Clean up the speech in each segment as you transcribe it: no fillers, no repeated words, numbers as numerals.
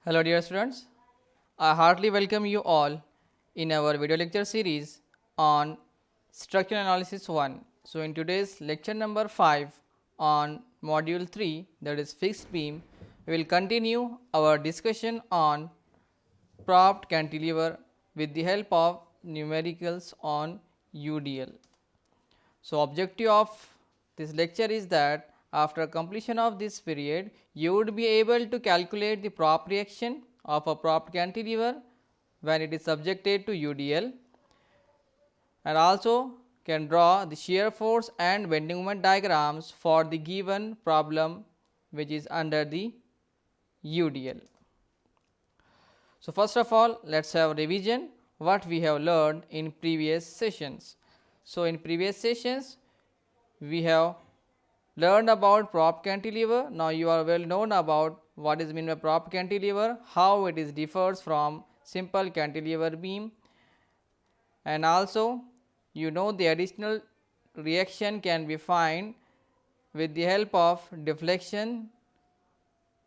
Hello dear students, I heartily welcome you all in our video lecture series on Structural Analysis 1. So, in today's lecture number 5 on module 3, that is fixed beam, we will continue our discussion on propped cantilever with the help of numericals on UDL. So, objective of this lecture is that after completion of this period, you would be able to calculate the prop reaction of a propped cantilever when it is subjected to UDL, and also can draw the shear force and bending moment diagrams for the given problem which is under the UDL. So, first of all, let us have revision what we have learned in previous sessions. So, in previous sessions we have learned about prop cantilever. Now, you are well known about what is meant by prop cantilever, how it is differs from simple cantilever beam, and also you know the additional reaction can be found with the help of deflection.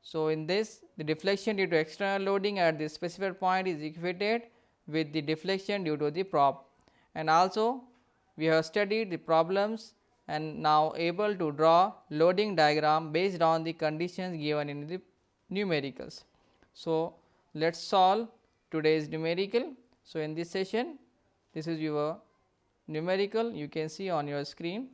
So, in this the deflection due to external loading at the specified point is equated with the deflection due to the prop, and also we have studied the problems and now able to draw loading diagram based on the conditions given in the numericals. So, let us solve today's numerical. So, in this session this is your numerical, you can see on your screen.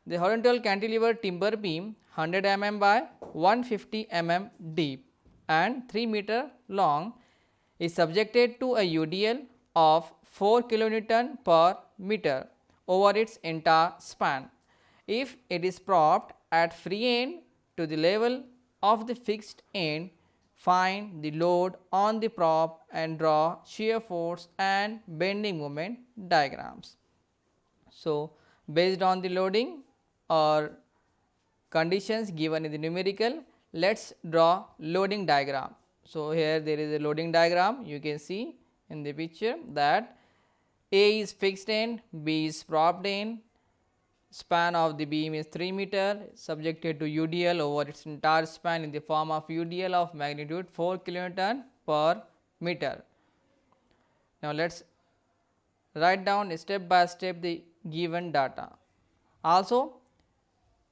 The horizontal cantilever timber beam 100 mm by 150 mm deep and 3 meter long is subjected to a UDL of 4 kilonewton per meter over its entire span. If it is propped at free end to the level of the fixed end, find the load on the prop and draw shear force and bending moment diagrams. So, based on the loading or conditions given in the numerical, let us draw loading diagram. So, here there is a loading diagram, you can see in the picture that A is fixed end, B is propped end, span of the beam is 3 meter, subjected to UDL over its entire span in the form of UDL of magnitude 4 kilonewton per meter. Now, let us write down step by step the given data. Also,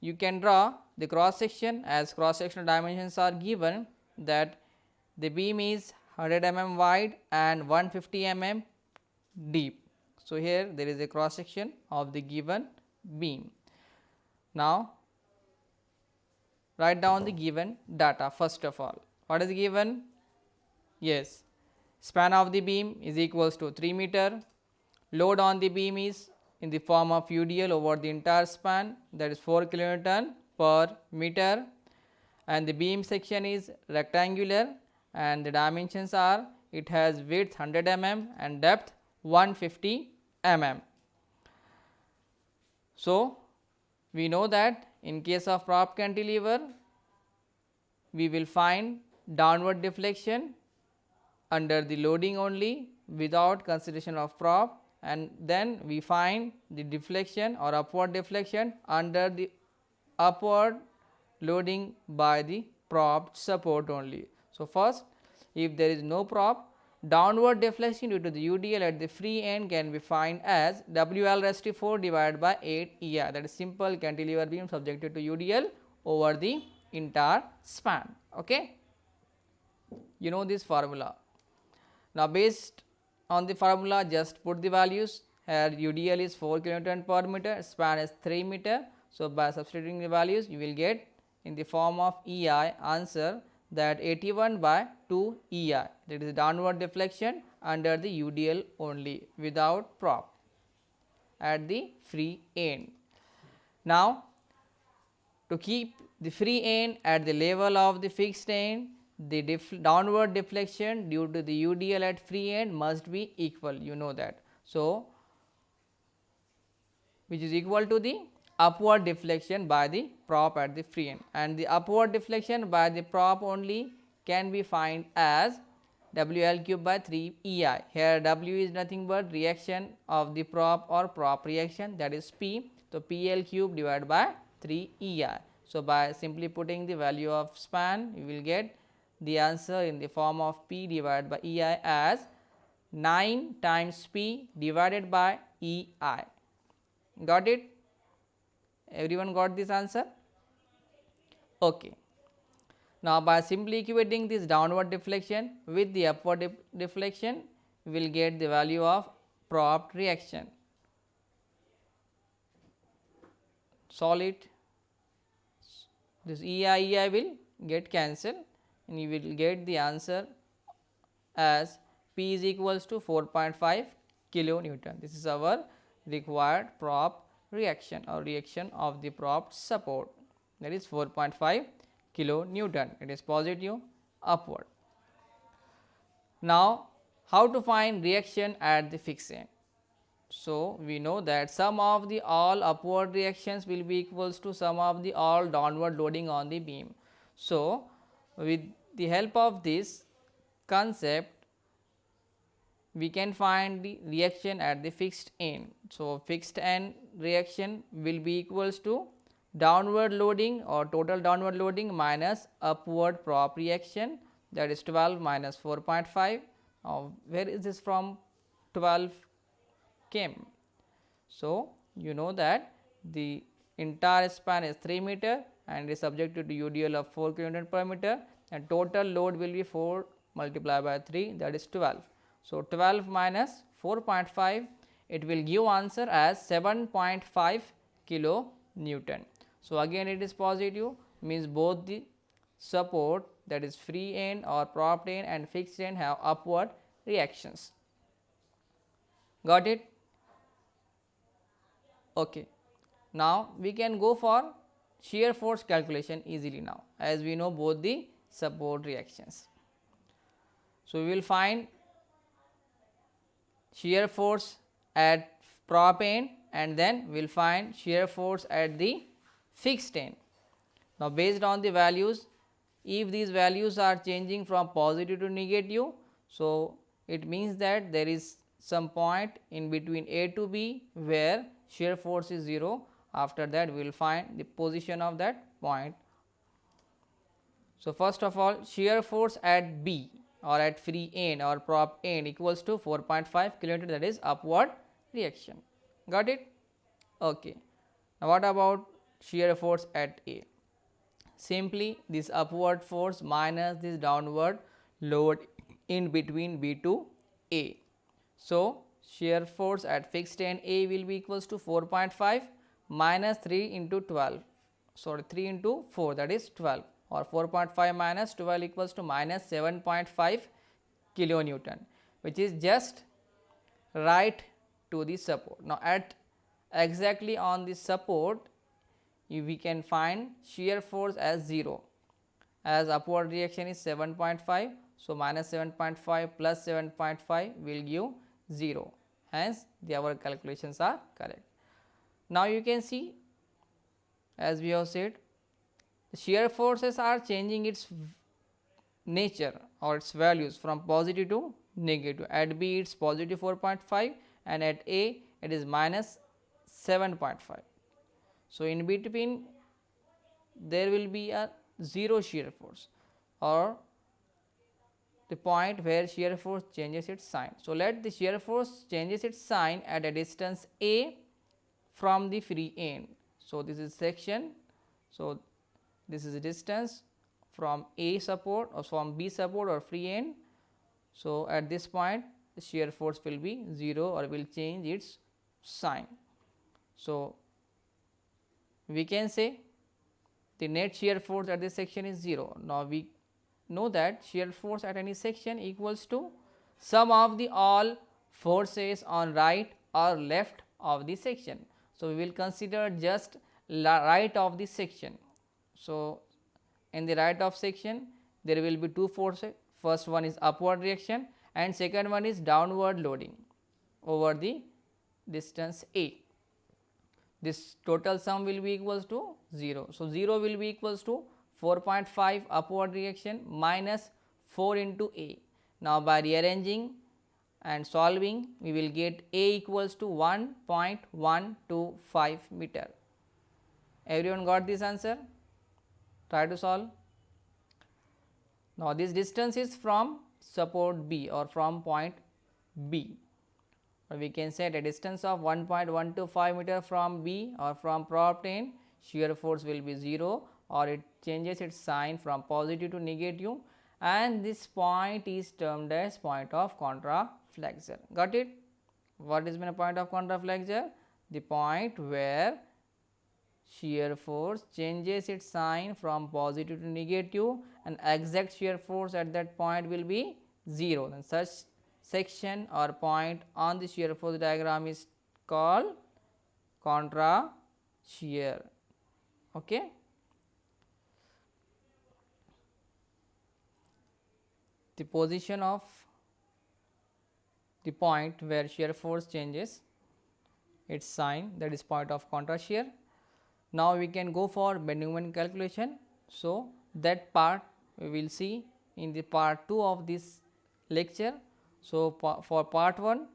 you can draw the cross section as cross sectional dimensions are given that the beam is 100 mm wide and 150 mm deep. So, here there is a cross section of the given beam. Now, write down the given data first of all. What is given? Yes, span of the beam is equals to 3 meter, load on the beam is in the form of UDL over the entire span, that is 4 kilonewton per meter, and the beam section is rectangular and the dimensions are, it has width 100 mm and depth 150 mm. So, we know that in case of prop cantilever we will find downward deflection under the loading only without consideration of prop, and then we find the deflection or upward deflection under the upward loading by the prop support only. So, first if there is no prop, downward deflection due to the UDL at the free end can be found as WL raised to 4 divided by 8 EI, that is simple cantilever beam subjected to UDL over the entire span. Okay? You know this formula. Now, based on the formula just put the values. Here UDL is 4 kilonewton per meter, span is 3 meter. So, by substituting the values you will get in the form of EI answer that 81 by 2 EI, that is downward deflection under the UDL only without prop at the free end. Now, to keep the free end at the level of the fixed end, the downward deflection due to the UDL at free end must be equal, you know that. So, which is equal to the upward deflection by the prop at the free end, and the upward deflection by the prop only can be found as WL cube by 3 EI. Here W is nothing but reaction of the prop or prop reaction, that is P. So, PL cube divided by 3 EI. So, by simply putting the value of span you will get the answer in the form of P divided by EI as 9 times P divided by EI. Got it? Everyone got this answer? Okay. Now, by simply equating this downward deflection with the upward deflection, we will get the value of prompt reaction. Solve it. This EI will get cancelled and you will get the answer as P is equals to 4.5 kilonewton. This is our required prop reaction or reaction of the propped support, that is 4.5 kilonewton. It is positive upward. Now, how to find reaction at the fixed end? So, we know that sum of the all upward reactions will be equals to sum of the all downward loading on the beam. So, with the help of this concept, we can find the reaction at the fixed end. So, fixed end reaction will be equals to downward loading or total downward loading minus upward prop reaction, that is 12 minus 4.5. Where is this from 12 came? So, you know that the entire span is 3 meter and is subjected to UDL of 4 kN per meter, and total load will be 4 multiplied by 3, that is 12. So, 12 minus 4.5, it will give answer as 7.5 kilonewton. So, again it is positive, means both the support, that is free end or propped end and fixed end, have upward reactions. Got it? Okay. Now, we can go for shear force calculation easily now, as we know both the support reactions. So, we will find shear force at prop end and then we will find shear force at the fixed end. Now, based on the values, if these values are changing from positive to negative, so it means that there is some point in between A to B where shear force is 0. After that, we will find the position of that point. So, first of all, shear force at B or at free end or prop end equals to 4.5 kilonewton, that is upward reaction. Got it? Okay. Now, what about shear force at A? Simply this upward force minus this downward load in between B to A. So, shear force at fixed end A will be equals to 4.5 minus 3 into 12, sorry 3 into 4, that is 12, or 4.5 minus 12 equals to minus 7.5 kilonewton, which is just right to the support. Now, at exactly on the support, we can find shear force as 0, as upward reaction is 7.5. So, minus 7.5 plus 7.5 will give 0, hence our calculations are correct. Now, you can see, as we have said, shear forces are changing its nature or its values from positive to negative. At B it is positive 4.5 and at A it is minus 7.5. So, in between there will be a 0 shear force or the point where shear force changes its sign. So, let the shear force changes its sign at a distance A from the free end. So, this is section. So, this is a distance from A support or from B support or free end. So, at this point the shear force will be 0 or will change its sign. So, we can say the net shear force at this section is 0. Now, we know that shear force at any section equals to sum of the all forces on right or left of the section. So, we will consider just right of the section. So, in the right of section there will be two forces, first one is upward reaction and second one is downward loading over the distance A. This total sum will be equals to 0. So, 0 will be equals to 4.5 upward reaction minus 4 into A. Now, by rearranging and solving, we will get A equals to 1.125 meter. Everyone got this answer? Try to solve. Now, this distance is from support B or from point B, or we can say at a distance of 1.125 meter from B or from prop plane, shear force will be 0, or it changes its sign from positive to negative, and this point is termed as point of contraflexure. Got it? What is the point of contraflexure? The point where shear force changes its sign from positive to negative, and exact shear force at that point will be 0. Then such section or point on the shear force diagram is called contra shear. Okay. The position of the point where shear force changes its sign, that is point of contra shear. Now, we can go for bending moment calculation. So, that part we will see in the part 2 of this lecture. So, for part 1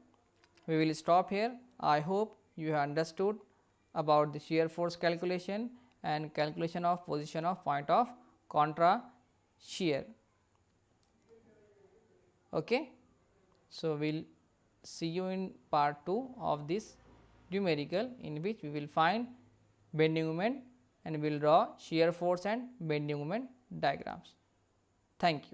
we will stop here. I hope you have understood about the shear force calculation and calculation of position of point of contra shear. Okay. So, we will see you in part 2 of this numerical, in which we will find bending moment and we will draw shear force and bending moment diagrams. Thank you.